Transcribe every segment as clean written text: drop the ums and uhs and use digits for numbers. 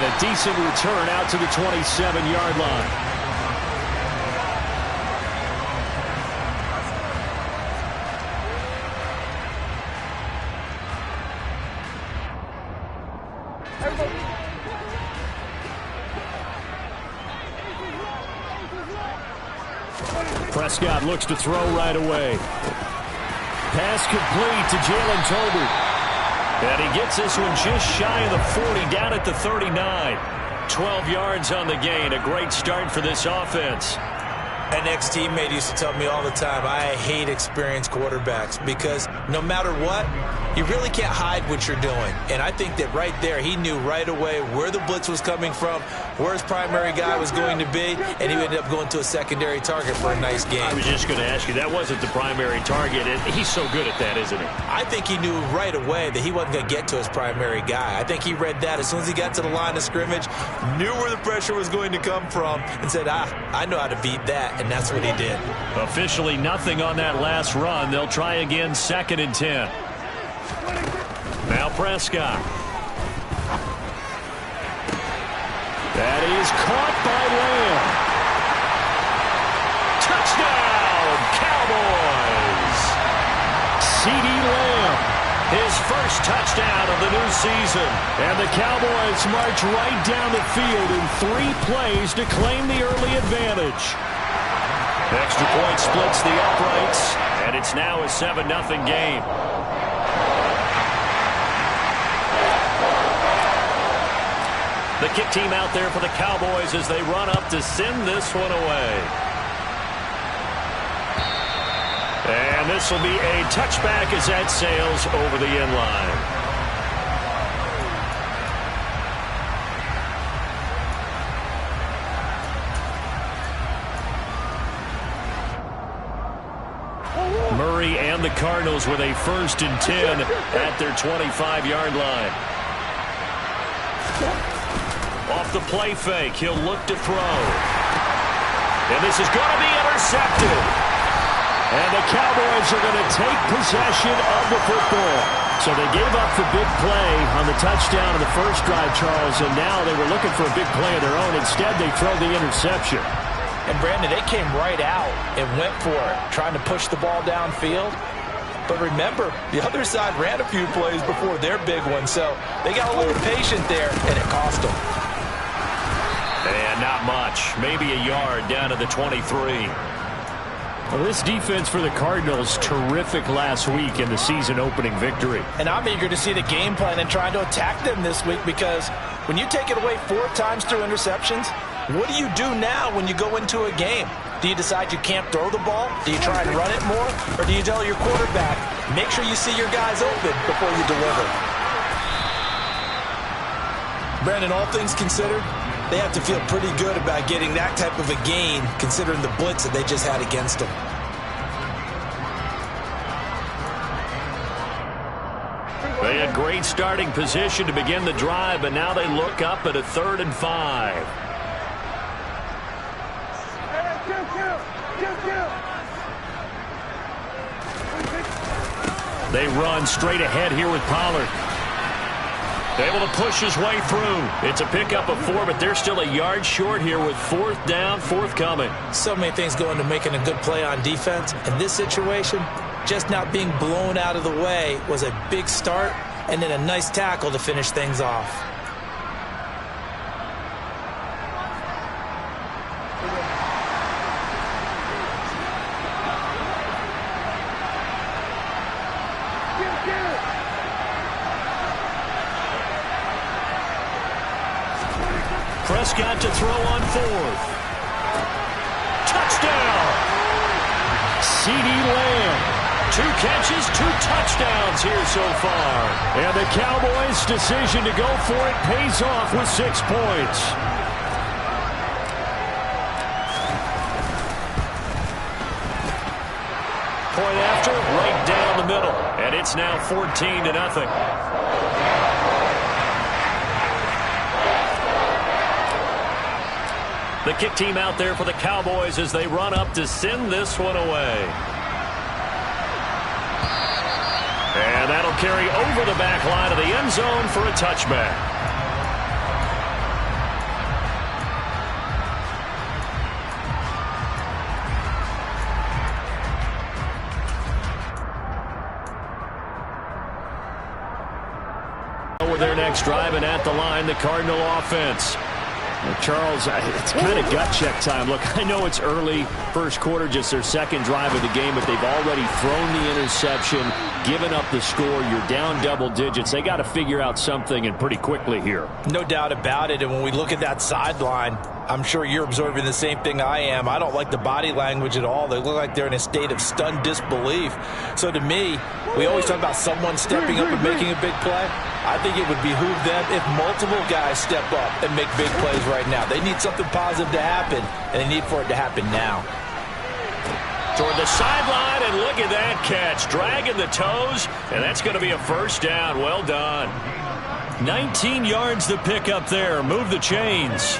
And a decent return out to the 27-yard line. Prescott looks to throw right away. Pass complete to Jalen Tolbert. And he gets this one just shy of the 40, down at the 39. 12 yards on the gain. A great start for this offense. An ex-teammate used to tell me all the time, I hate experienced quarterbacks because no matter what, you really can't hide what you're doing. And I think that right there, he knew right away where the blitz was coming from, where his primary guy was going to be, and he ended up going to a secondary target for a nice game. I was just going to ask you, that wasn't the primary target, and he's so good at that, isn't he? I think he knew right away that he wasn't going to get to his primary guy. I think he read that as soon as he got to the line of scrimmage, knew where the pressure was going to come from, and said, I know how to beat that. And that's what he did. Officially nothing on that last run. They'll try again, 2nd and 10. Now Prescott. That is caught by Lamb. Touchdown, Cowboys. CeeDee Lamb, his first touchdown of the new season. And the Cowboys march right down the field in 3 plays to claim the early advantage. Extra point splits the uprights, and it's now a 7-0 game. The kick team out there for the Cowboys as they run up to send this one away. And this will be a touchback as that sails over the end line. Murray and the Cardinals with a 1st and 10 at their 25-yard line. Off the play fake, he'll look to throw. And this is going to be intercepted. And the Cowboys are going to take possession of the football. So they gave up the big play on the touchdown of the first drive, Charles, and now they were looking for a big play of their own. Instead, they throw the interception. And, Brandon, they came right out and went for it, trying to push the ball downfield. But remember, the other side ran a few plays before their big one, so they got a little patient there, and it cost them. And not much. Maybe a yard down to the 23. Well, this defense for the Cardinals, terrific last week in the season-opening victory. And I'm eager to see the game plan and trying to attack them this week because when you take it away 4 times through interceptions, what do you do now when you go into a game? Do you decide you can't throw the ball? Do you try and run it more? Or do you tell your quarterback, make sure you see your guys open before you deliver? Brandon, all things considered, they have to feel pretty good about getting that type of a gain considering the blitz that they just had against them. They had great starting position to begin the drive, but now they look up at a 3rd and 5. They run straight ahead here with Pollard. Able to push his way through. It's a pickup of 4, but they're still a yard short here with 4th down, forthcoming. So many things go into making a good play on defense. In this situation, just not being blown out of the way was a big start, and then a nice tackle to finish things off. Prescott to throw on 4th. Touchdown! CeeDee Lamb. 2 catches, 2 touchdowns here so far. And the Cowboys' decision to go for it pays off with 6 points. Point after, right down the middle. And it's now 14-0. The kick team out there for the Cowboys as they run up to send this one away. And that'll carry over the back line of the end zone for a touchback. next drive, and at the line, the Cardinal offense. Well, Charles, it's kind of gut check time. Look, I know it's early, first quarter, just their second drive of the game, but they've already thrown the interception, given up the score. You're down double digits. They got to figure out something, and pretty quickly here. No doubt about it, and when we look at that sideline, I'm sure you're observing the same thing I am. I don't like the body language at all. They look like they're in a state of stunned disbelief. So to me, we always talk about someone stepping up and making a big play. I think it would behoove them if multiple guys step up and make big plays right now. They need something positive to happen, and they need for it to happen now. Toward the sideline, and look at that catch. Dragging the toes, and that's going to be a first down. Well done. 19 yards to pick up there. Move the chains.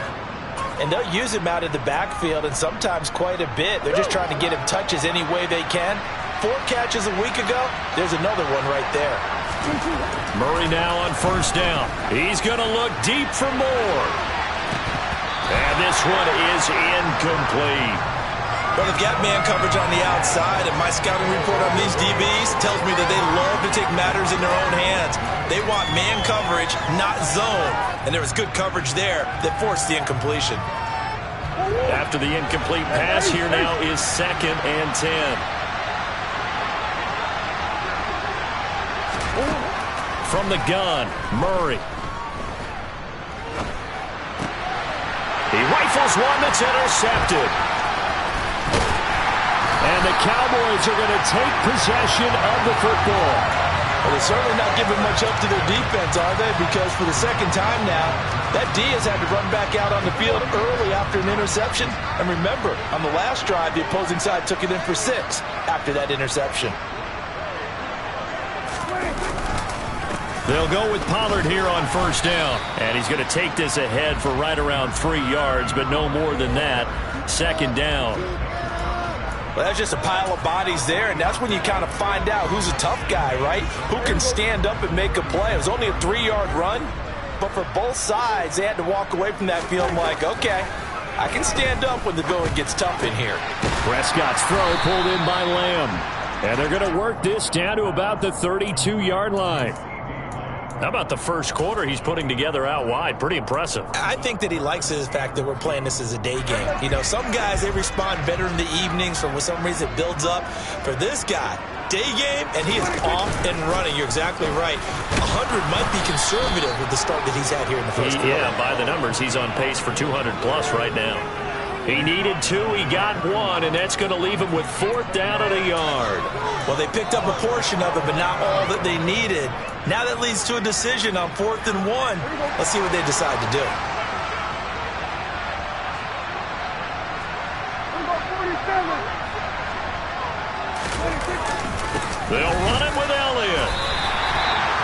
And they'll use him out of the backfield, and sometimes quite a bit. They're just trying to get him touches any way they can. 4 catches a week ago. There's another one right there. Murray now on first down. He's going to look deep for more. And this one is incomplete. Well, they've got man coverage on the outside, and my scouting report on these DBs tells me that they love to take matters in their own hands. They want man coverage, not zone. And there was good coverage there that forced the incompletion. After the incomplete pass, here now is 2nd and 10. From the gun, Murray. He rifles one that's intercepted. And the Cowboys are going to take possession of the football. Well, they're certainly not giving much up to their defense, are they? Because for the second time now, that D has had to run back out on the field early after an interception. And remember, on the last drive, the opposing side took it in for 6 after that interception. They'll go with Pollard here on first down. And he's going to take this ahead for right around 3 yards, but no more than that. 2nd down. Well, that's just a pile of bodies there, and that's when you kind of find out who's a tough guy, right? Who can stand up and make a play. It was only a 3-yard run, but for both sides, they had to walk away from that feeling like, okay, I can stand up when the going gets tough in here. Prescott's throw pulled in by Lamb. And they're going to work this down to about the 32-yard line. How about the first quarter he's putting together out wide? Pretty impressive. I think that he likes the fact that we're playing this as a day game. You know, some guys, they respond better in the evenings. For some reason, it builds up. For this guy, day game, and he is off and running. You're exactly right. 100 might be conservative with the start that he's had here in the first quarter. Yeah, by the numbers, he's on pace for 200-plus right now. He needed 2, he got 1, and that's going to leave him with 4th down at a yard. Well, they picked up a portion of it, but not all that they needed. Now that leads to a decision on 4th and 1. Let's see what they decide to do. They'll run it with Elliott.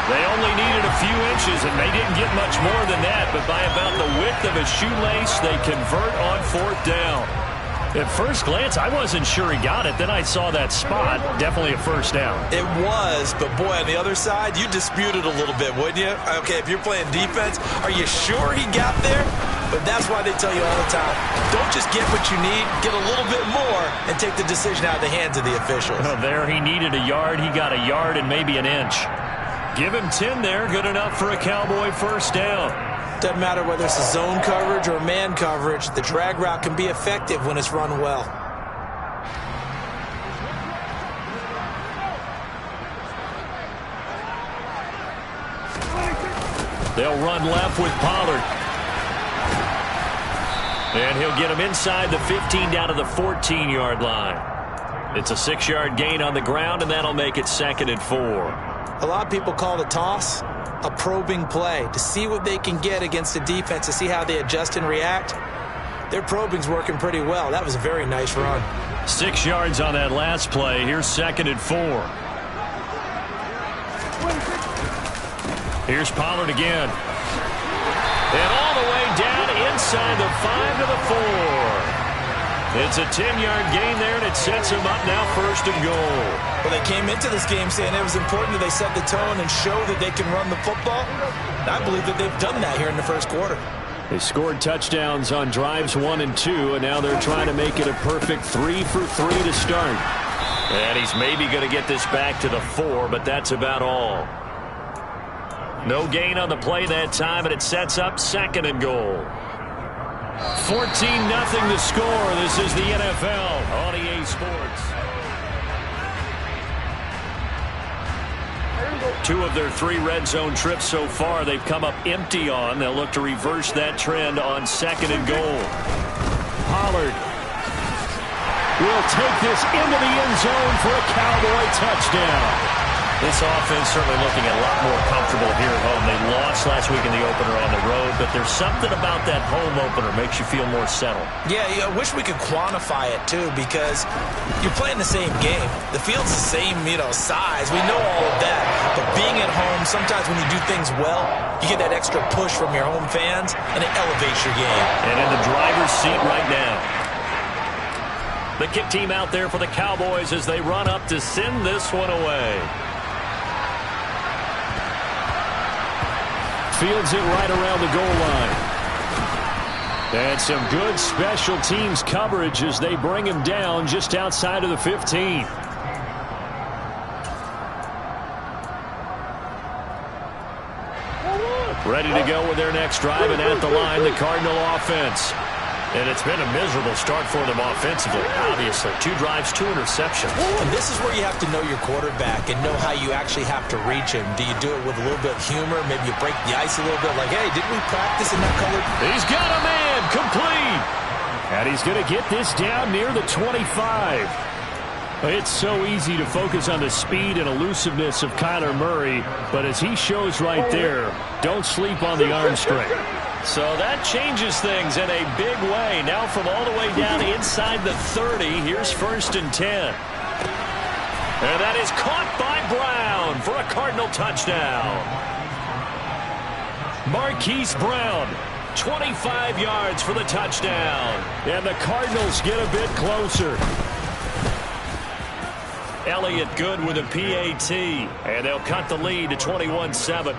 They only needed a few inches, and they didn't get much more than that, but by about the width of a shoelace, they convert on 4th down. At first glance, I wasn't sure he got it. Then I saw that spot. Definitely a first down. It was, but boy, on the other side, you dispute it a little bit, wouldn't you? Okay, if you're playing defense, are you sure he got there? But that's why they tell you all the time, don't just get what you need, get a little bit more, and take the decision out of the hands of the officials. Oh, there he needed a yard. He got a yard and maybe an inch. Give him 10 there. Good enough for a Cowboy first down. Doesn't matter whether it's a zone coverage or man coverage. The drag route can be effective when it's run well. They'll run left with Pollard. And he'll get him inside the 15 down to the 14-yard line. It's a 6-yard gain on the ground, and that'll make it 2nd and 4. A lot of people call the toss a probing play to see what they can get against the defense, to see how they adjust and react. Their probing's working pretty well. That was a very nice run. 6 yards on that last play. Here's 2nd and 4. Here's Pollard again. And all the way down inside the 5 to the 4. It's a 10-yard gain there, and it sets him up now 1st and goal. Well, they came into this game saying it was important that they set the tone and show that they can run the football. And I believe that they've done that here in the first quarter. They scored touchdowns on drives 1 and 2, and now they're trying to make it a perfect 3 for 3 to start. And he's maybe going to get this back to the 4, but that's about all. No gain on the play that time, and it sets up 2nd and goal. 14-0 the score. This is the NFL on EA Sports. 2 of their 3 red zone trips so far they've come up empty on. They'll look to reverse that trend on 2nd and goal. Pollard will take this into the end zone for a Cowboy touchdown. This offense certainly looking a lot more comfortable here at home. They lost last week in the opener on the road, but there's something about that home opener makes you feel more settled. Yeah, I wish we could quantify it, too, because you're playing the same game. The field's the same, size. We know all of that. But being at home, sometimes when you do things well, you get that extra push from your home fans, and it elevates your game. And in the driver's seat right now. The kick team out there for the Cowboys as they run up to send this one away. Fields it right around the goal line. And some good special teams coverage as they bring him down just outside of the 15. Ready to go with their next drive, and at the line, the Cardinal offense. And it's been a miserable start for them offensively, obviously. 2 drives, 2 interceptions. And this is where you have to know your quarterback and know how you actually have to reach him. Do you do it with a little bit of humor? Maybe you break the ice a little bit like, hey, didn't we practice in that color? He's got a man, complete. And he's going to get this down near the 25. It's so easy to focus on the speed and elusiveness of Kyler Murray, but as he shows right there, don't sleep on the arm strength. So that changes things in a big way. Now from all the way down inside the 30, here's 1st and 10. And that is caught by Brown for a Cardinal touchdown. Marquise Brown, 25 yards for the touchdown. And the Cardinals get a bit closer. Elliott good with a PAT. And they'll cut the lead to 21-7.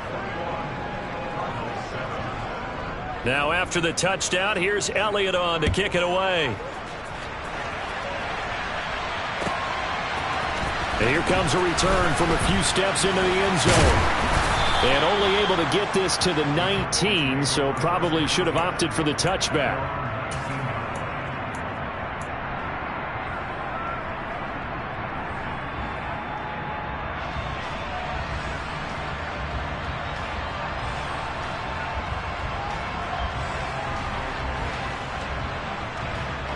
Now after the touchdown, here's Elliott on to kick it away. And here comes a return from a few steps into the end zone. And only able to get this to the 19, so probably should have opted for the touchback.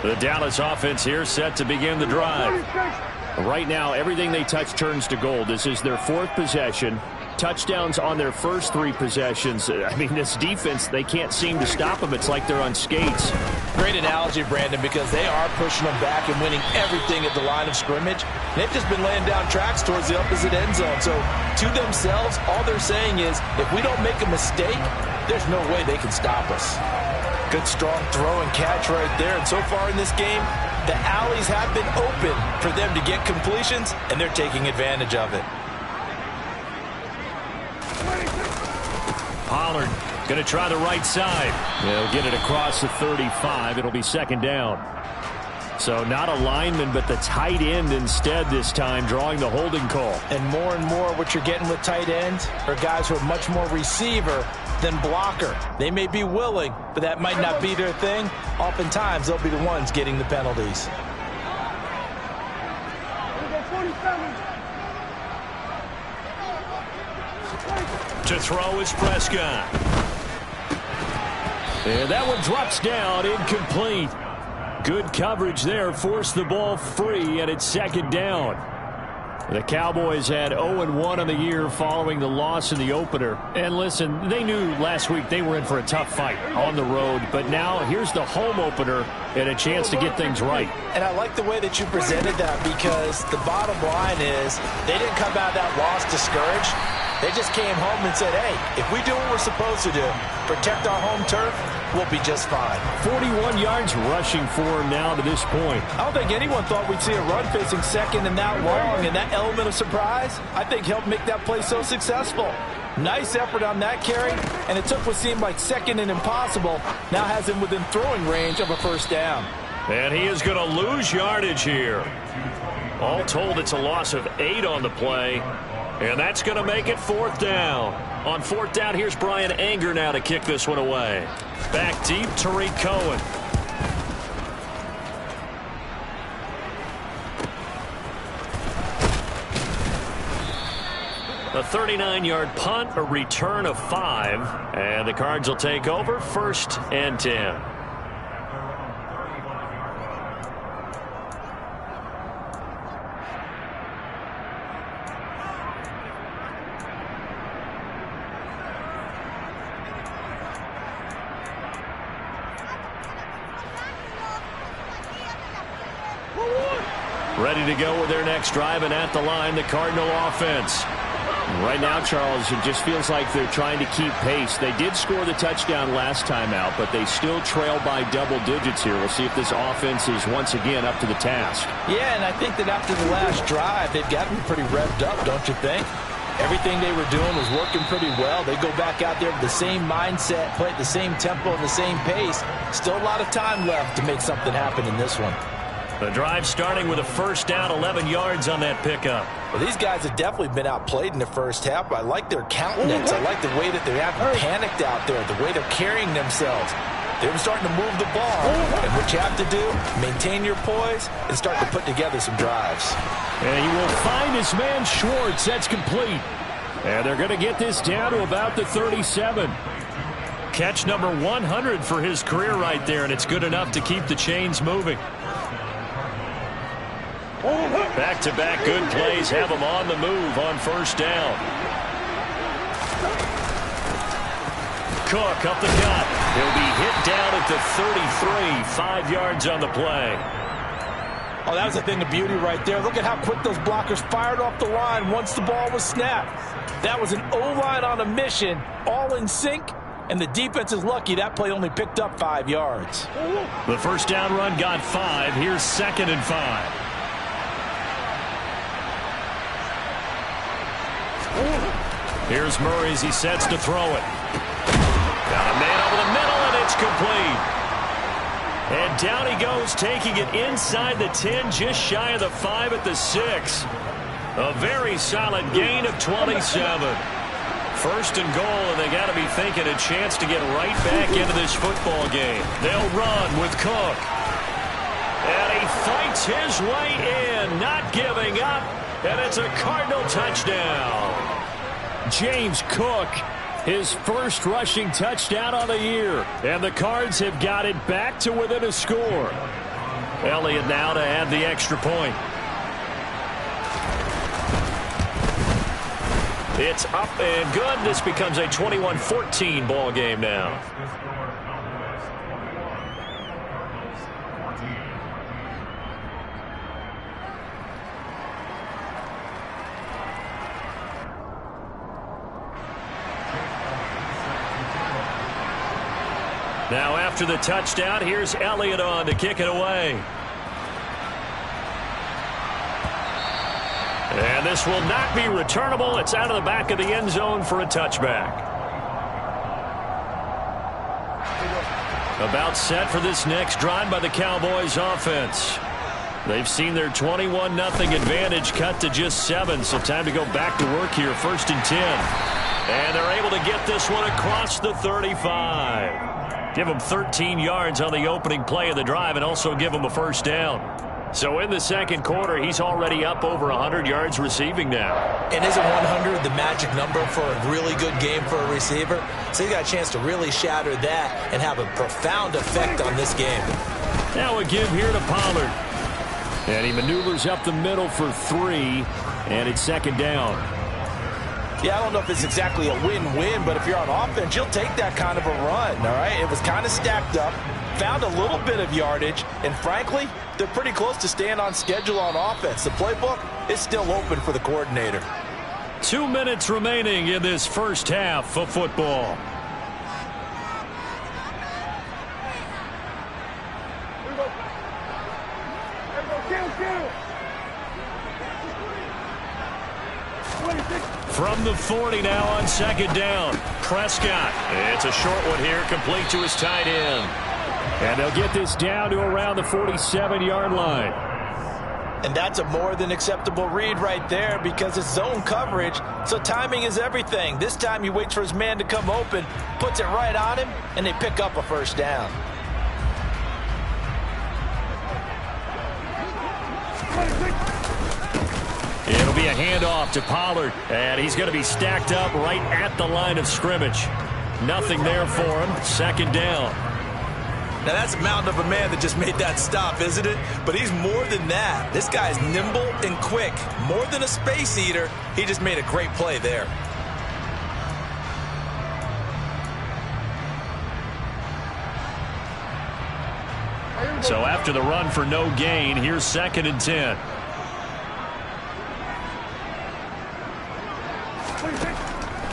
The Dallas offense here set to begin the drive. Right now, everything they touch turns to gold. This is their 4th possession. Touchdowns on their first 3 possessions. I mean, this defense, they can't seem to stop them. It's like they're on skates. Great analogy, Brandon, because they are pushing them back and winning everything at the line of scrimmage. They've just been laying down tracks towards the opposite end zone. So to themselves, all they're saying is, if we don't make a mistake, there's no way they can stop us. Good strong throw and catch right there. And so far in this game, the alleys have been open for them to get completions, and they're taking advantage of it. Pollard going to try the right side. They'll get it across the 35. It'll be 2nd down. So not a lineman, but the tight end instead this time, drawing the holding call. And more what you're getting with tight ends are guys who are much more receiver than blocker. They may be willing, but that might not be their thing. Oftentimes, they'll be the ones getting the penalties. To throw is Prescott. And that one drops down, incomplete. Good coverage there, forced the ball free, and it's 2nd down. The Cowboys had 0-1 on the year following the loss in the opener. And listen, they knew last week they were in for a tough fight on the road. But now here's the home opener and a chance to get things right. And I like the way that you presented that, because the bottom line is they didn't come out of that loss discouraged. They just came home and said, hey, if we do what we're supposed to do, protect our home turf, we'll be just fine. 41 yards rushing for him now to this point. I don't think anyone thought we'd see a run facing 2nd and that long, and that element of surprise, I think, helped make that play so successful. Nice effort on that carry, and it took what seemed like 2nd and impossible, now has him within throwing range of a 1st down. And he is going to lose yardage here. All told, it's a loss of 8 on the play. And that's going to make it 4th down. On fourth down, here's Brian Anger now to kick this one away. Back deep, Tariq Cohen. A 39-yard punt, a return of 5, and the Cards will take over 1st and 10. Ready to go with their next drive, and at the line, the Cardinal offense. Right now, Charles, it just feels like they're trying to keep pace. They did score the touchdown last time out, but they still trail by double digits here. We'll see if this offense is once again up to the task. Yeah, and I think that after the last drive, they've got to be pretty revved up, don't you think? Everything they were doing was working pretty well. They go back out there with the same mindset, play at the same tempo and the same pace. Still a lot of time left to make something happen in this one. The drive starting with a first down, 11 yards on that pickup. Well, these guys have definitely been outplayed in the first half, but I like their countenance. I like the way that they haven't panicked out there, the way they're carrying themselves. They're starting to move the ball. And what you have to do, maintain your poise and start to put together some drives. And he will find his man Schwartz. That's complete. And they're going to get this down to about the 37. Catch number 100 for his career right there, and it's good enough to keep the chains moving. Back-to-back good plays have him on the move on first down. Cook up the gut. He'll be hit down at the 33, 5 yards on the play. Oh, that was a thing of beauty right there. Look at how quick those blockers fired off the line once the ball was snapped. That was an O-line on a mission, all in sync, and the defense is lucky that play only picked up 5 yards. The first down run got 5. Here's 2nd and 5. Here's Murray as he sets to throw it. Got a man over the middle, and it's complete. And down he goes, taking it inside the 10, just shy of the 5 at the 6. A very solid gain of 27. First and goal, and they got to be thinking a chance to get right back into this football game. They'll run with Cook. And he fights his way in, not giving up. And it's a Cardinal touchdown. James Cook, his first rushing touchdown of the year. And the Cards have got it back to within a score. Elliott now to add the extra point. It's up and good. This becomes a 21-14 ball game now. Now after the touchdown, here's Elliott on to kick it away. And this will not be returnable. It's out of the back of the end zone for a touchback. About set for this next drive by the Cowboys offense. They've seen their 21-0 advantage cut to just 7, so time to go back to work here, 1st and 10. And they're able to get this one across the 35. Give him 13 yards on the opening play of the drive and also give him a first down. So in the second quarter, he's already up over 100 yards receiving now. And isn't 100 the magic number for a really good game for a receiver? So he's got a chance to really shatter that and have a profound effect on this game. Now a give here to Pollard. And he maneuvers up the middle for 3, and it's 2nd down. Yeah, I don't know if it's exactly a win-win, but if you're on offense, you'll take that kind of a run, all right? It was kind of stacked up, found a little bit of yardage, and frankly, they're pretty close to staying on schedule on offense. The playbook is still open for the coordinator. 2 minutes remaining in this first half of football. From the 40 now on 2nd down. Prescott. It's a short one here, complete to his tight end. And they'll get this down to around the 47-yard line. And that's a more than acceptable read right there because it's zone coverage, so timing is everything. This time he waits for his man to come open, puts it right on him, and they pick up a first down. It'll be a handoff to Pollard, and he's going to be stacked up right at the line of scrimmage. Nothing there for him. Second down. Now, that's a mountain of a man that just made that stop, isn't it? But he's more than that. This guy's nimble and quick. More than a space eater, he just made a great play there. So after the run for no gain, here's 2nd and 10.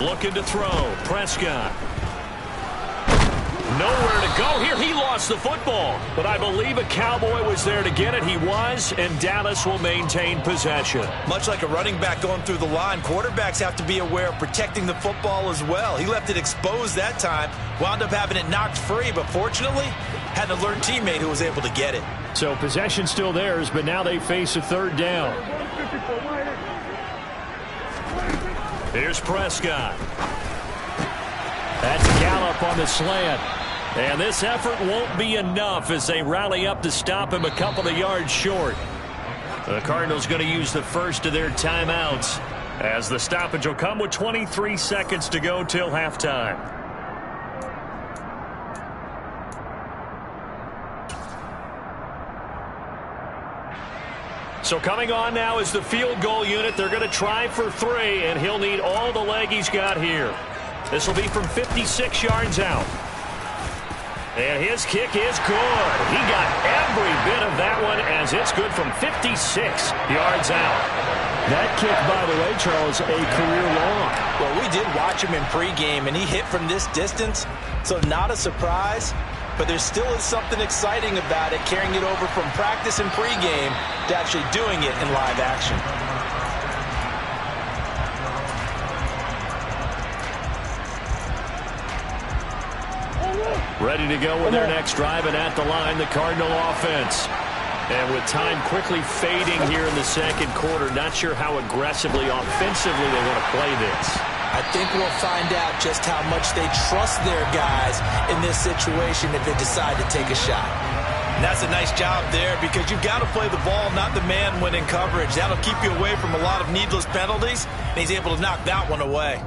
Looking to throw. Prescott. Nowhere to go here. He lost the football. But I believe a Cowboy was there to get it. He was, and Dallas will maintain possession. Much like a running back going through the line, quarterbacks have to be aware of protecting the football as well. He left it exposed that time, wound up having it knocked free, but fortunately, had an alert teammate who was able to get it. So possession still theirs, but now they face a 3rd down. Here's Prescott. That's Gallup on the slant. And this effort won't be enough as they rally up to stop him a couple of yards short. The Cardinals going to use the first of their timeouts as the stoppage will come with 23 seconds to go till halftime. So coming on now is the field goal unit. They're going to try for 3, and he'll need all the leg he's got here. This will be from 56 yards out. And his kick is good. He got every bit of that one as it's good from 56 yards out. That kick, by the way, Charles, a career long. Well, we did watch him in pregame, and he hit from this distance, so not a surprise. But there still is something exciting about it, carrying it over from practice and pregame to actually doing it in live action. Ready to go with their next drive, and at the line, the Cardinal offense. And with time quickly fading here in the second quarter, not sure how aggressively, offensively they want to play this. I think we'll find out just how much they trust their guys in this situation if they decide to take a shot. And that's a nice job there because you've got to play the ball, not the man when in coverage. That'll keep you away from a lot of needless penalties, and he's able to knock that one away.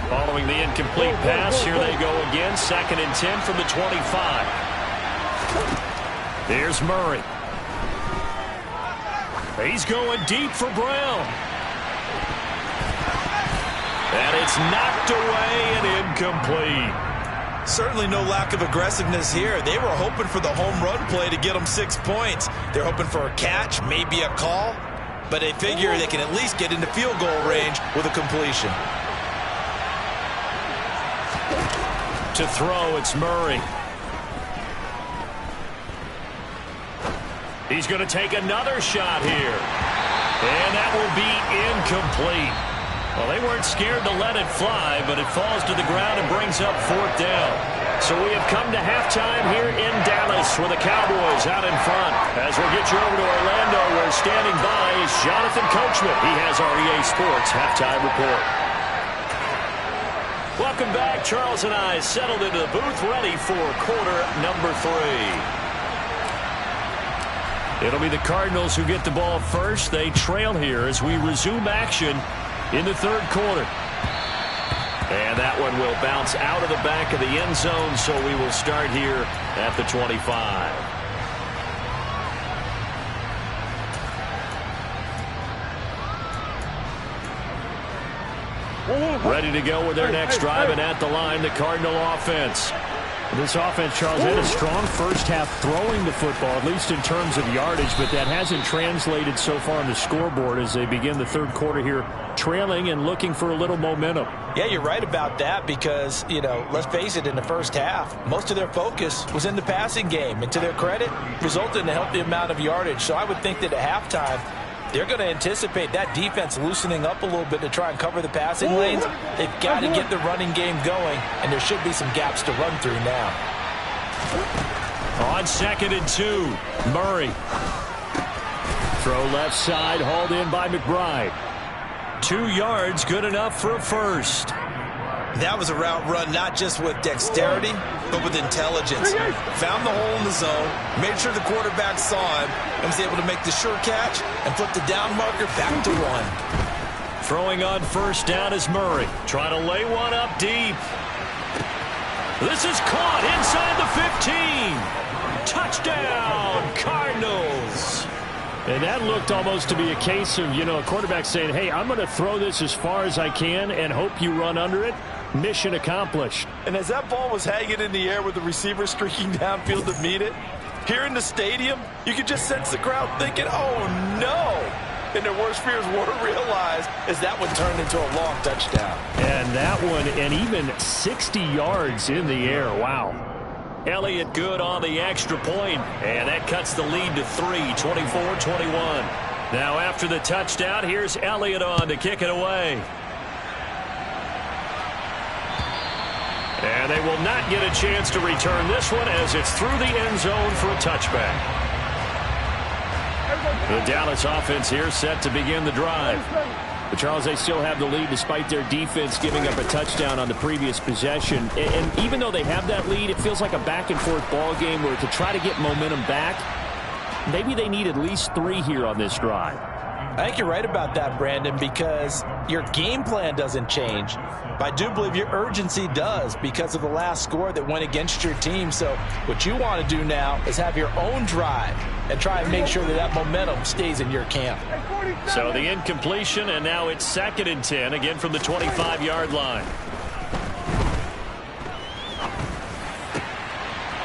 Following the incomplete pass, here they go again. 2nd and 10 from the 25. There's Murray. He's going deep for Brown. And it's knocked away and incomplete. Certainly no lack of aggressiveness here. They were hoping for the home run play to get them 6 points. They're hoping for a catch, maybe a call, but they figure they can at least get into field goal range with a completion. To throw, it's Murray. He's going to take another shot here. And that will be incomplete. Well, they weren't scared to let it fly, but it falls to the ground and brings up 4th down. So we have come to halftime here in Dallas with the Cowboys out in front. As we'll get you over to Orlando, where standing by is Jonathan Coachman. He has our EA Sports halftime report. Welcome back. Charles and I settled into the booth, ready for quarter number 3. It'll be the Cardinals who get the ball first. They trail here as we resume action in the 3rd quarter. And that one will bounce out of the back of the end zone, so we will start here at the 25. Ready to go with their next drive, and at the line, the Cardinal offense. This offense, Charles, had a strong first half throwing the football, at least in terms of yardage, but that hasn't translated so far on the scoreboard as they begin the 3rd quarter here, trailing and looking for a little momentum. Yeah, you're right about that because, you know, let's face it, in the first half, most of their focus was in the passing game, and to their credit, resulted in a healthy amount of yardage. So I would think that at halftime, they're going to anticipate that defense loosening up a little bit to try and cover the passing lanes. They've got to get the running game going, and there should be some gaps to run through now. On 2nd and 2, Murray. Throw left side, hauled in by McBride. 2 yards, good enough for a first. That was a route run not just with dexterity, but with intelligence. Found the hole in the zone, made sure the quarterback saw him, and was able to make the sure catch and flip the down marker back to 1. Throwing on first down is Murray. Trying to lay one up deep. This is caught inside the 15. Touchdown, Cardinals. And that looked almost to be a case of, a quarterback saying, hey, I'm going to throw this as far as I can and hope you run under it. Mission accomplished. And as that ball was hanging in the air with the receiver streaking downfield to meet it, here in the stadium, you could just sense the crowd thinking, oh, no. And their worst fears were realized as that one turned into a long touchdown. And that one, and even 60 yards in the air. Wow. Elliott good on the extra point, and that cuts the lead to 3, 24-21. Now after the touchdown, here's Elliott on to kick it away. And they will not get a chance to return this one as it's through the end zone for a touchback. The Dallas offense here set to begin the drive. But Charles, they still have the lead despite their defense giving up a touchdown on the previous possession. And even though they have that lead, it feels like a back-and-forth ball game where to try to get momentum back, maybe they need at least 3 here on this drive. I think you're right about that, Brandon, because your game plan doesn't change. But I do believe your urgency does because of the last score that went against your team. So what you want to do now is have your own drive and try and make sure that that momentum stays in your camp. So the incompletion, and now it's 2nd and 10, again from the 25-yard line.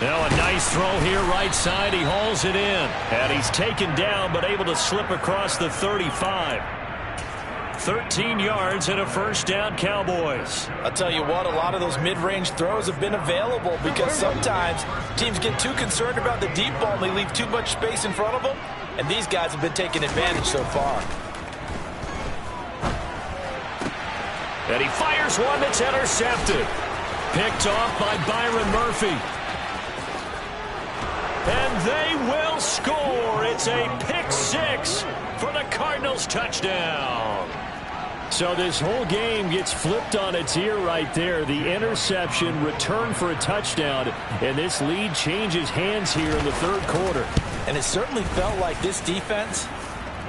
Now a nice throw here right side. He hauls it in. And he's taken down but able to slip across the 35. 13 yards and a first down, Cowboys. I'll tell you what, a lot of those mid-range throws have been available because sometimes teams get too concerned about the deep ball and they leave too much space in front of them. And these guys have been taking advantage so far. And he fires one that's intercepted. Picked off by Byron Murphy. And they will score. It's a pick 6 for the Cardinals touchdown. So this whole game gets flipped on its ear right there. The interception, return for a touchdown, and this lead changes hands here in the 3rd quarter. And it certainly felt like this defense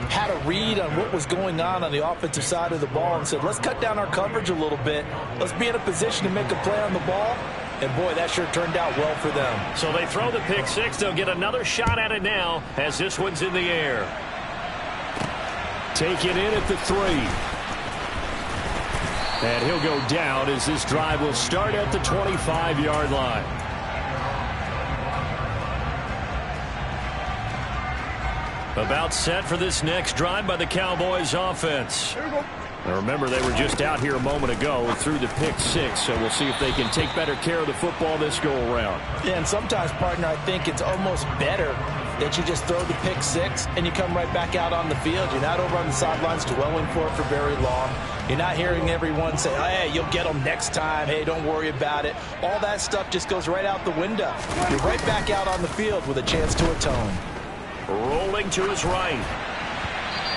had a read on what was going on the offensive side of the ball and said, let's cut down our coverage a little bit. Let's be in a position to make a play on the ball. And, boy, that sure turned out well for them. So they throw the pick 6. They'll get another shot at it now as this one's in the air. Taken in at the 3. And he'll go down as this drive will start at the 25-yard line. About set for this next drive by the Cowboys offense. Now remember, they were just out here a moment ago through the pick 6, so we'll see if they can take better care of the football this go-around. Yeah, and sometimes, partner, I think it's almost better that you just throw the pick 6 and you come right back out on the field. You're not over on the sidelines dwelling for it for very long. You're not hearing everyone say, oh, hey, you'll get them next time. Hey, don't worry about it. All that stuff just goes right out the window. You're right back out on the field with a chance to atone. Rolling to his right.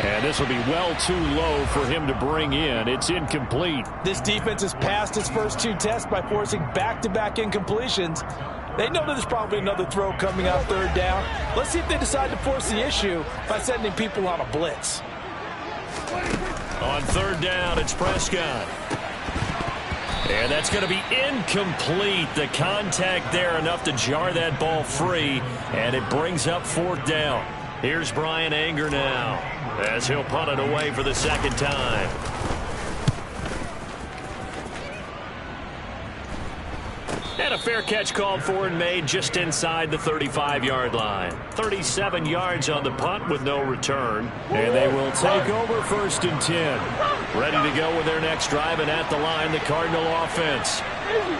And this will be well too low for him to bring in. It's incomplete. This defense has passed its first 2 tests by forcing back-to-back incompletions. They know that there's probably another throw coming out 3rd down. Let's see if they decide to force the issue by sending people on a blitz. On 3rd down, it's Prescott. And that's going to be incomplete. The contact there enough to jar that ball free, and it brings up 4th down. Here's Brian Anger now as he'll punt it away for the 2nd time. And a fair catch called for and made just inside the 35-yard line. 37 yards on the punt with no return. And they will take over 1st and 10. Ready to go with their next drive, and at the line, the Cardinal offense.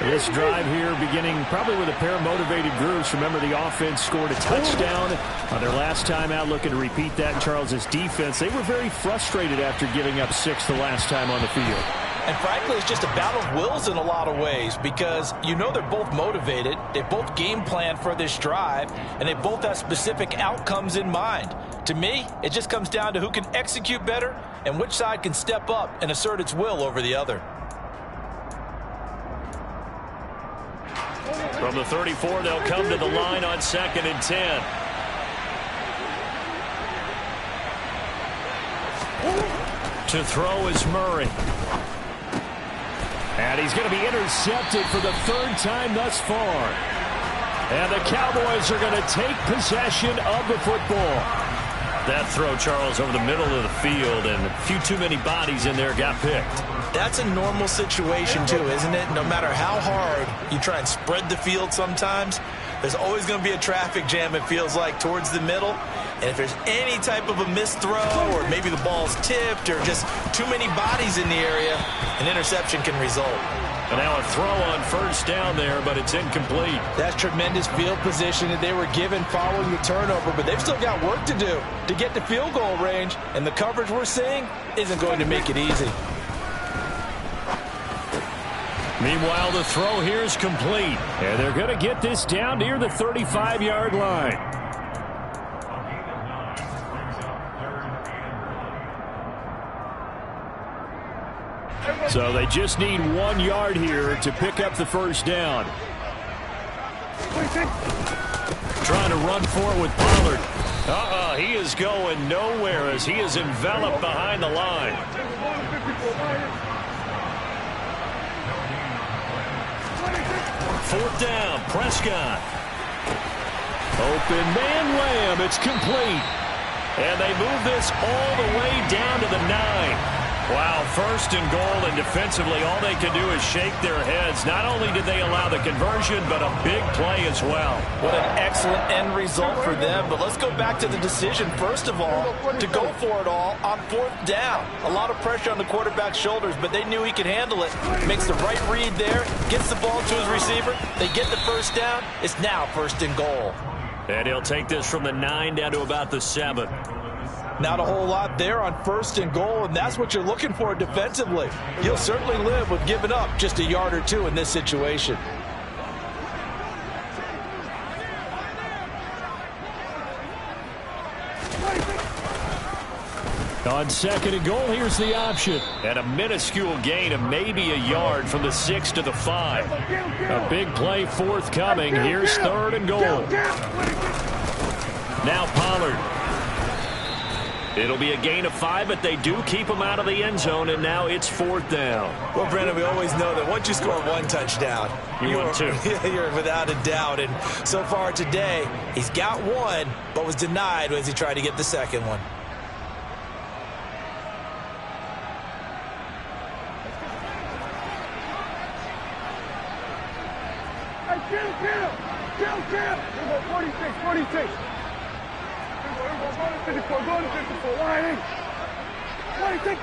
This drive here beginning probably with a pair of motivated groups. Remember, the offense scored a touchdown on their last time out, looking to repeat that in Charles's defense. They were very frustrated after giving up 6 the last time on the field. And frankly, it's just a battle of wills in a lot of ways because you know they're both motivated. They both game plan for this drive, and they both have specific outcomes in mind. To me, it just comes down to who can execute better and which side can step up and assert its will over the other. From the 34, they'll come to the line on 2nd and 10. To throw is Murray. And he's going to be intercepted for the 3rd time thus far. And the Cowboys are going to take possession of the football. That throw, Charles, over the middle of the field, and a few too many bodies in there got picked. That's a normal situation, too, isn't it? No matter how hard you try and spread the field sometimes, there's always going to be a traffic jam, it feels like, towards the middle. And if there's any type of a missed throw or maybe the ball's tipped or just too many bodies in the area, an interception can result. And now a throw on 1st down there, but it's incomplete. That's tremendous field position that they were given following the turnover, but they've still got work to do to get to field goal range, and the coverage we're seeing isn't going to make it easy. Meanwhile, the throw here is complete, and they're going to get this down near the 35-yard line. So they just need 1 yard here to pick up the 1st down. Trying to run for it with Pollard. He is going nowhere as he is enveloped behind the line. 4th down, Prescott. Open man Lamb, it's complete. And they move this all the way down to the 9. Wow, 1st and goal, and defensively all they can do is shake their heads. Not only did they allow the conversion, but a big play as well. What an excellent end result for them. But let's go back to the decision, first of all, to go for it all on 4th down. A lot of pressure on the quarterback's shoulders, but they knew he could handle it. Makes the right read there, gets the ball to his receiver. They get the 1st down. It's now 1st and goal. And he'll take this from the 9 down to about the 7. Not a whole lot there on 1st and goal, and that's what you're looking for defensively. You'll certainly live with giving up just a yard or 2 in this situation. On 2nd and goal, here's the option. And a minuscule gain of maybe a yard from the 6 to the 5. A big play forthcoming. Here's 3rd and goal. Now Pollard. It'll be a gain of 5, but they do keep him out of the end zone, and now it's 4th down. Well, Brandon, we always know that once you score 1 touchdown, you win 2. You're without a doubt. And so far today, he's got 1, but was denied as he tried to get the 2nd one. Kill. 46. Go to 54. Lining. 26.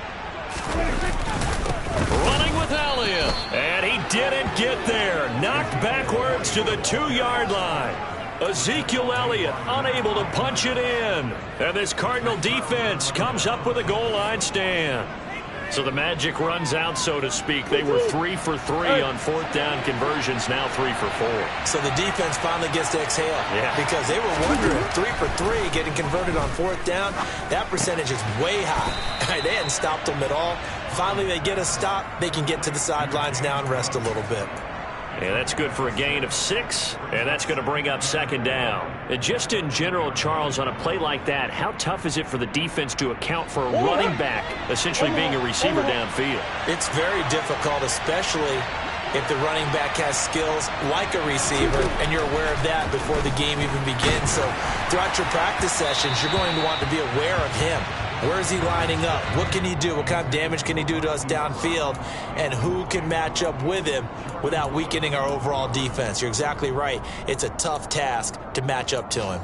Running with Elliott. And he didn't get there. Knocked backwards to the 2-yard line. Ezekiel Elliott unable to punch it in. And this Cardinal defense comes up with a goal line stand. So the magic runs out, so to speak. They were 3 for 3 on 4th down conversions, now 3 for 4. So the defense finally gets to exhale. Yeah. Because they were wondering, 3 for 3 getting converted on 4th down. That percentage is way high. They hadn't stopped them at all. Finally, they get a stop. They can get to the sidelines now and rest a little bit. And that's good for a gain of 6, and that's going to bring up 2nd down. And just in general, Charles, on a play like that, how tough is it for the defense to account for a running back essentially being a receiver downfield? It's very difficult, especially if the running back has skills like a receiver, and you're aware of that before the game even begins. So throughout your practice sessions, you're going to want to be aware of him. Where is he lining up? What can he do? What kind of damage can he do to us downfield? And who can match up with him without weakening our overall defense? You're exactly right. It's a tough task to match up to him.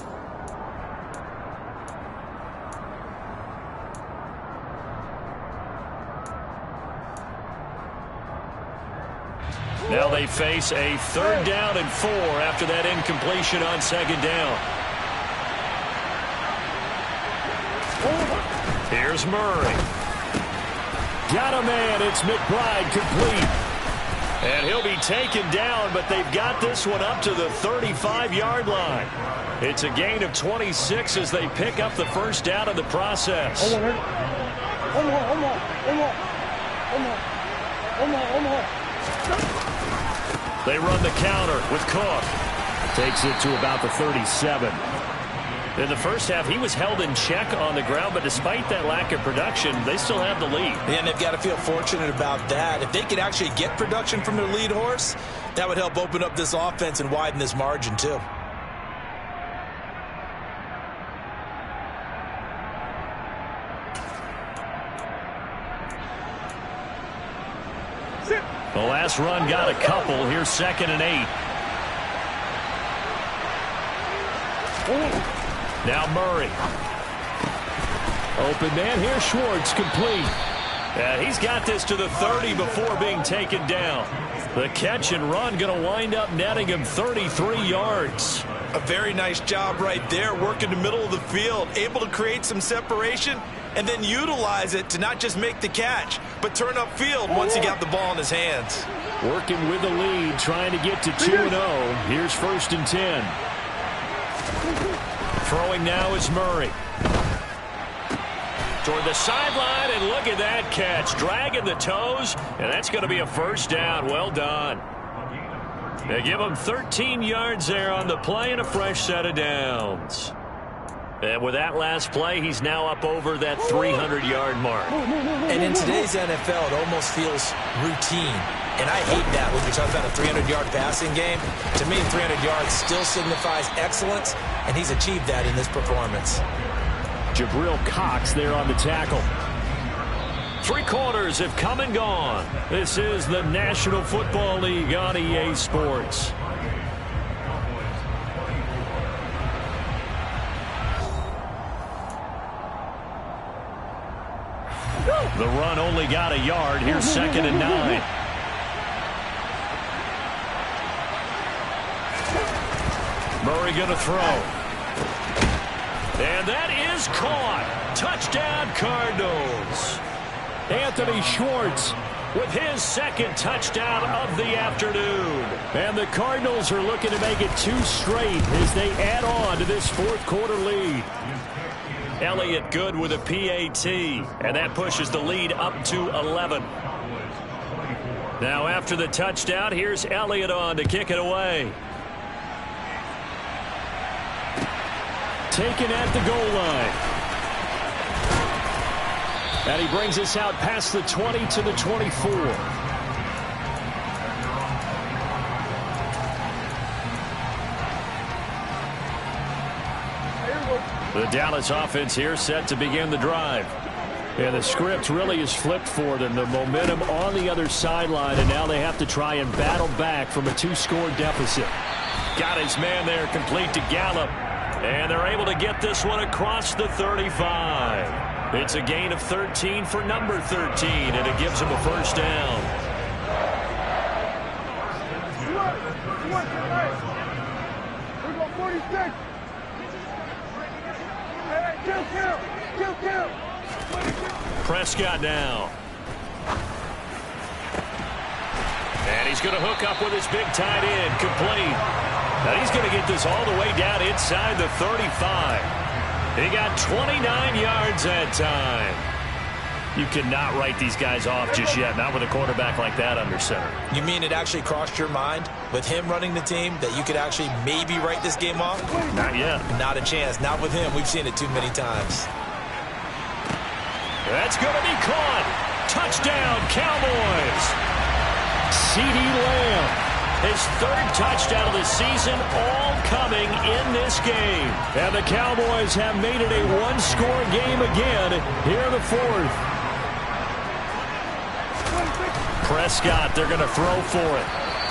Now they face a 3rd down and 4 after that incompletion on 2nd down. Here's Murray. Got a man. It's McBride complete. And he'll be taken down, but they've got this one up to the 35-yard line. It's a gain of 26 as they pick up the 1st down in the process. They run the counter with Cook. Takes it to about the 37. In the first half, he was held in check on the ground, but despite that lack of production, they still have the lead. And they've got to feel fortunate about that. If they could actually get production from their lead horse, that would help open up this offense and widen this margin too. The last run got a couple. Here's 2nd and 8. Now Murray. Open man here. Schwartz complete. And he's got this to the 30 before being taken down. The catch and run going to wind up netting him 33 yards. A very nice job right there, working the middle of the field, able to create some separation and then utilize it to not just make the catch, but turn upfield once he got the ball in his hands. Working with the lead, trying to get to 2-0. Here's 1st and 10. Throwing now is Murray. Toward the sideline, and look at that catch. Dragging the toes, and that's going to be a 1st down. Well done. They give him 13 yards there on the play and a fresh set of downs. And with that last play, he's now up over that 300-yard mark. And in today's NFL, it almost feels routine. And I hate that when you're talking about a 300-yard passing game. To me, 300 yards still signifies excellence, and he's achieved that in this performance. Jabril Cox there on the tackle. 3 quarters have come and gone. This is the National Football League on EA Sports. The run only got a yard. Here's 2nd and 9. Murray going to throw. And that is caught. Touchdown, Cardinals. Anthony Schwartz with his 2nd touchdown of the afternoon. And the Cardinals are looking to make it 2 straight as they add on to this 4th quarter lead. Elliott good with a PAT, and that pushes the lead up to 11. Now after the touchdown, here's Elliott on to kick it away. Taken at the goal line. And he brings us out past the 20 to the 24. The Dallas offense here set to begin the drive. And the script really is flipped for them. The momentum on the other sideline, and now they have to try and battle back from a 2-score deficit. Got his man there complete to Gallup. And they're able to get this one across the 35. It's a gain of 13 for number 13, and it gives him a 1st down. We got 46. Kill. Prescott now. And he's going to hook up with his big tight end, complete. Now he's going to get this all the way down inside the 35. He got 29 yards that time. You cannot write these guys off just yet, not with a quarterback like that under center. You mean it actually crossed your mind with him running the team that you could actually maybe write this game off? Not yet. Not a chance. Not with him. We've seen it too many times. That's going to be caught. Touchdown, Cowboys. CeeDee Lamb, his 3rd touchdown of the season, all coming in this game. And the Cowboys have made it a 1-score game again here in the 4th. Prescott, Prescott, they're going to throw for it.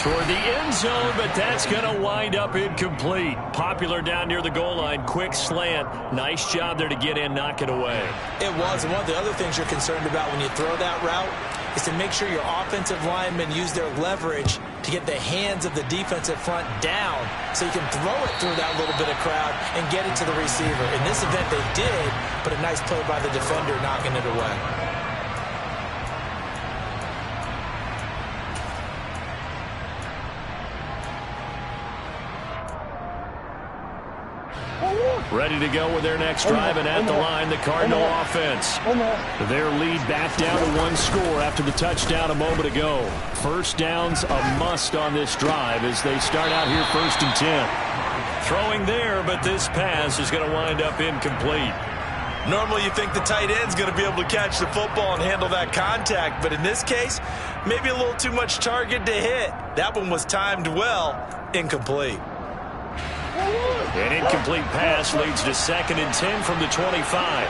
toward the end zone, but that's going to wind up incomplete. Popular down near the goal line. Quick slant. Nice job there to get in, knock it away. It was. And one of the other things you're concerned about when you throw that route is to make sure your offensive linemen use their leverage to get the hands of the defensive front down so you can throw it through that little bit of crowd and get it to the receiver. In this event, they did, but a nice play by the defender knocking it away. Ready to go with their next drive, and at the line, the Cardinal offense. Their lead back down to 1 score after the touchdown a moment ago. First down's a must on this drive as they start out here 1st and 10. Throwing there, but this pass is going to wind up incomplete. Normally you think the tight end's going to be able to catch the football and handle that contact, but in this case, maybe a little too much target to hit. That one was timed well, incomplete. An incomplete pass leads to 2nd and 10 from the 25.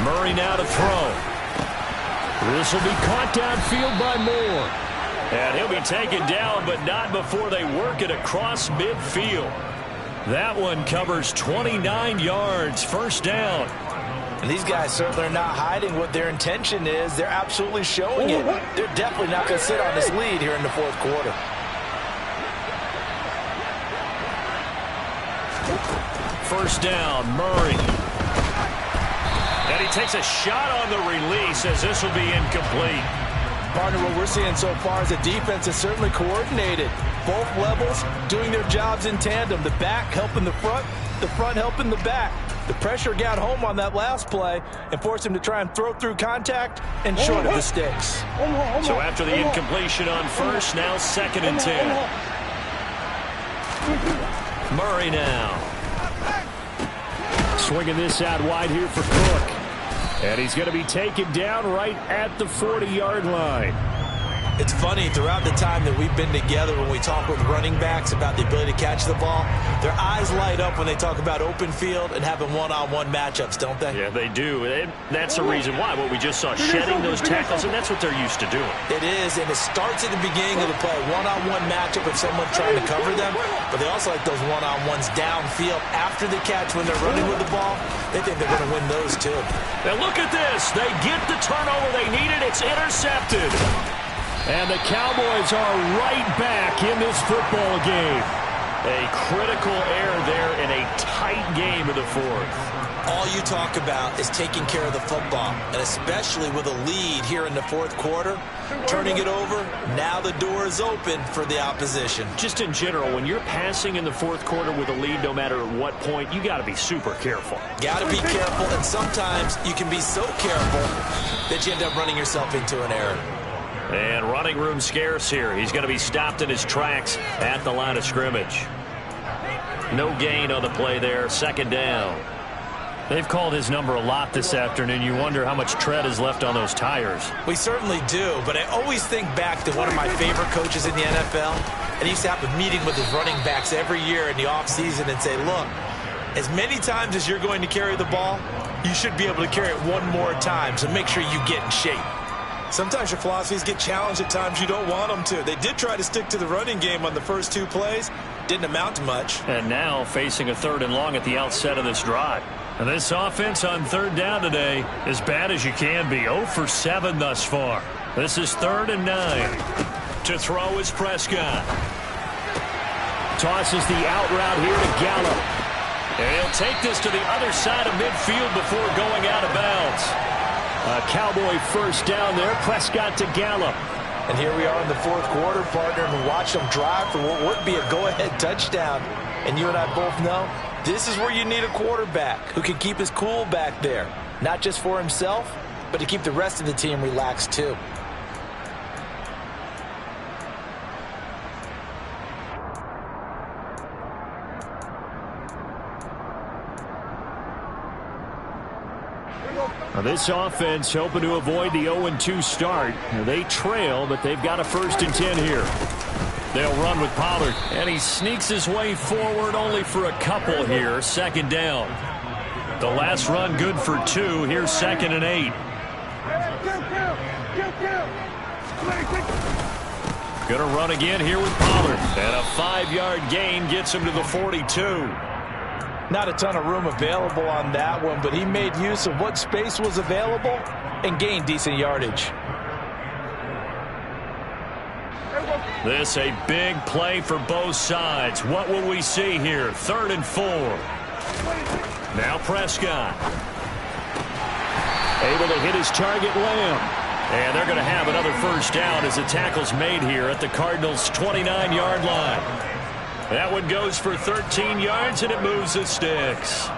Murray now to throw. This will be caught downfield by Moore. And he'll be taken down, but not before they work it across midfield. That one covers 29 yards, 1st down. And these guys certainly are not hiding what their intention is. They're absolutely showing it. They're definitely not going to sit on this lead here in the 4th quarter. First down, Murray. And he takes a shot on the release as this will be incomplete. Partner, what we're seeing so far is the defense is certainly coordinated. Both levels doing their jobs in tandem. The back helping the front helping the back. The pressure got home on that last play and forced him to try and throw through contact and short of the sticks. So after the incompletion on first, now 2nd and 10. Murray now. Swinging this out wide here for Cook. And he's going to be taken down right at the 40-yard line. It's funny, throughout the time that we've been together, when we talk with running backs about the ability to catch the ball, their eyes light up when they talk about open field and having one-on-one matchups, don't they? Yeah, they do. And that's the reason why. What we just saw, shedding those tackles, and that's what they're used to doing. It is, and it starts at the beginning of the play. One-on-one matchup if someone's trying to cover them, but they also like those one-on-ones downfield after the catch when they're running with the ball. They think they're going to win those, too. Now look at this. They get the turnover they needed. It's intercepted. And the Cowboys are right back in this football game. A critical error there in a tight game in the 4th. All you talk about is taking care of the football, and especially with a lead here in the 4th quarter, turning it over, now the door is open for the opposition. Just in general, when you're passing in the 4th quarter with a lead, no matter at what point, you got to be super careful. Got to be careful, and sometimes you can be so careful that you end up running yourself into an error. And running room scarce here. He's going to be stopped in his tracks at the line of scrimmage. No gain on the play there. 2nd down. They've called his number a lot this afternoon. You wonder how much tread is left on those tires. We certainly do, but I always think back to one of my favorite coaches in the NFL. And he used to have a meeting with his running backs every year in the offseason and say, look, as many times as you're going to carry the ball, you should be able to carry it one more time, so make sure you get in shape. Sometimes your philosophies get challenged at times you don't want them to. They did try to stick to the running game on the first 2 plays. Didn't amount to much. And now facing a 3rd and long at the outset of this drive. And this offense on 3rd down today, as bad as you can be. 0 for 7 thus far. This is 3rd and 9. To throw is Prescott. Tosses the out route here to Gallup. And he'll take this to the other side of midfield before going out of bounds. A Cowboy first down there. Prescott to Gallup. And here we are in the 4th quarter, partner, and watch them drive for what would be a go-ahead touchdown. And you and I both know this is where you need a quarterback who can keep his cool back there. Not just for himself, but to keep the rest of the team relaxed too. This offense hoping to avoid the 0-2 start. They trail, but they've got a 1st and 10 here. They'll run with Pollard, and he sneaks his way forward only for a couple here. 2nd down. The last run good for 2. Here's 2nd and 8. Going to run again here with Pollard. And a 5-yard gain gets him to the 42. Not a ton of room available on that one, but he made use of what space was available and gained decent yardage. This a big play for both sides. What will we see here? 3rd and 4. Now Prescott. Able to hit his target, Lamb. And they're going to have another first down as the tackle's made here at the Cardinals' 29-yard line. That one goes for 13 yards, and it moves the sticks.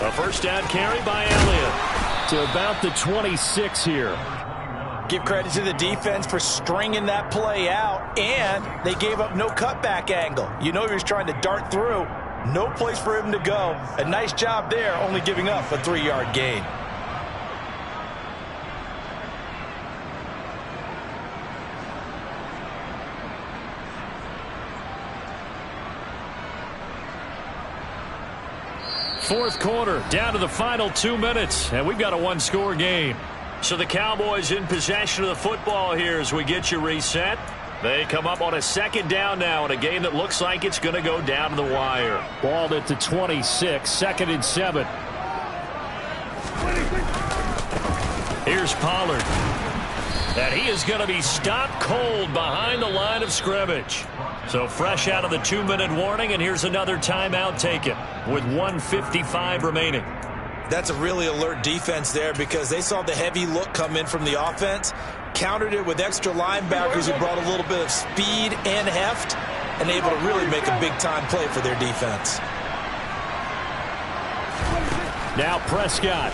A first down carry by Elliott to about the 26 here. Give credit to the defense for stringing that play out, and they gave up no cutback angle. You know he was trying to dart through. No place for him to go. A nice job there, only giving up a 3-yard gain. Fourth quarter, down to the final 2 minutes, and we've got a one-score game. So the Cowboys in possession of the football here as we get you reset. They come up on a second down now in a game that looks like it's going to go down to the wire. Balled at the 26, 2nd and 7. Here's Pollard. And he is going to be stopped cold behind the line of scrimmage. So fresh out of the 2-minute warning, and here's another timeout taken with 1:55 remaining. That's a really alert defense there because they saw the heavy look come in from the offense, countered it with extra linebackers who brought a little bit of speed and heft, and able to really make a big-time play for their defense. Now Prescott.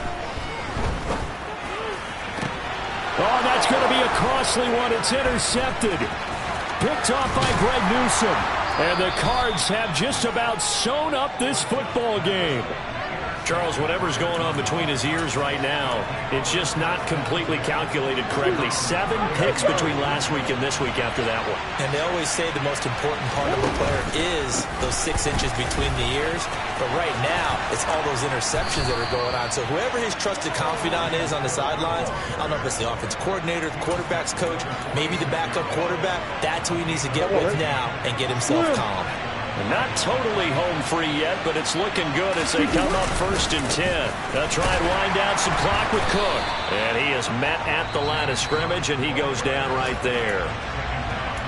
Oh, that's going to be a costly one. It's intercepted. Picked off by Greg Newsome. And the Cards have just about sewn up this football game. Charles, whatever's going on between his ears right now, it's just not completely calculated correctly. 7 picks between last week and this week after that one. And they always say the most important part of a player is those 6 inches between the ears. But right now, it's all those interceptions that are going on. So whoever his trusted confidant is on the sidelines, I don't know if it's the offense coordinator, the quarterback's coach, maybe the backup quarterback, that's who he needs to get with now and get himself calm. Not totally home free yet, but it's looking good as they come up 1st and 10. They'll try and wind down some clock with Cook. And he is met at the line of scrimmage, and he goes down right there.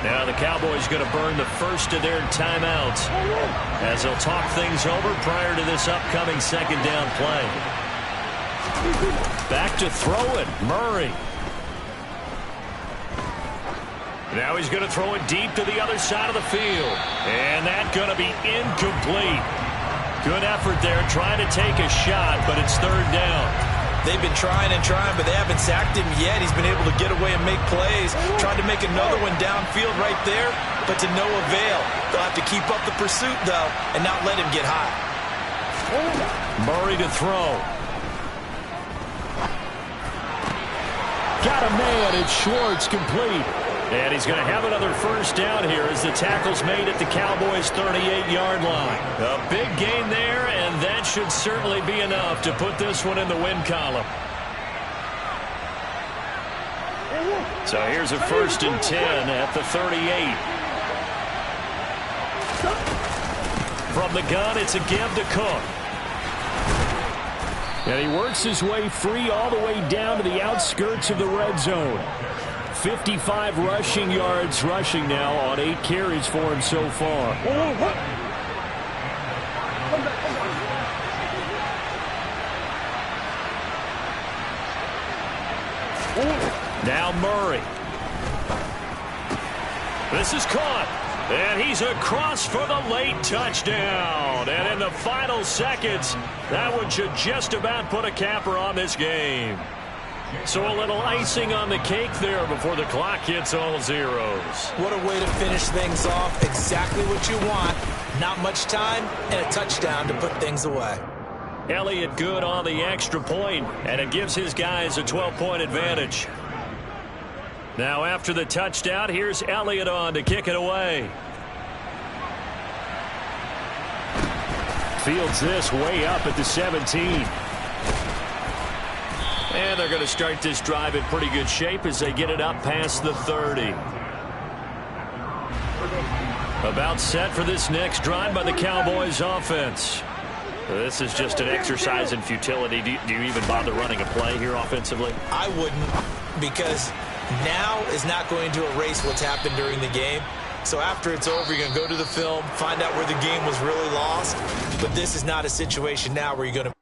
Now the Cowboys going to burn the first of their timeouts as they'll talk things over prior to this upcoming second down play. Back to throw it, Murray. Now he's going to throw it deep to the other side of the field. And that's going to be incomplete. Good effort there trying to take a shot, but it's 3rd down. They've been trying and trying, but they haven't sacked him yet. He's been able to get away and make plays. Tried to make another one downfield right there, but to no avail. They'll have to keep up the pursuit, though, and not let him get hot. Murray to throw. Got a man. It's Schwartz, complete. And he's going to have another first down here as the tackle's made at the Cowboys' 38-yard line. A big gain there, and that should certainly be enough to put this one in the win column. So here's a 1st and 10 at the 38. From the gun, it's a give to Cook. And he works his way free all the way down to the outskirts of the red zone. 55 rushing yards rushing now on 8 carries for him so far. Now Murray. This is caught. And he's across for the late touchdown. And in the final seconds, that one should just about put a capper on this game. So a little icing on the cake there before the clock hits all zeros. What a way to finish things off. Exactly what you want. Not much time and a touchdown to put things away. Elliott good on the extra point, and it gives his guys a 12-point advantage. Now after the touchdown, here's Elliott on to kick it away. Fields this way up at the 17. And they're going to start this drive in pretty good shape as they get it up past the 30. About set for this next drive by the Cowboys offense. This is just an exercise in futility. Do you even bother running a play here offensively? I wouldn't, because now is not going to erase what's happened during the game. So after it's over, you're going to go to the film, find out where the game was really lost. But this is not a situation now where you're going to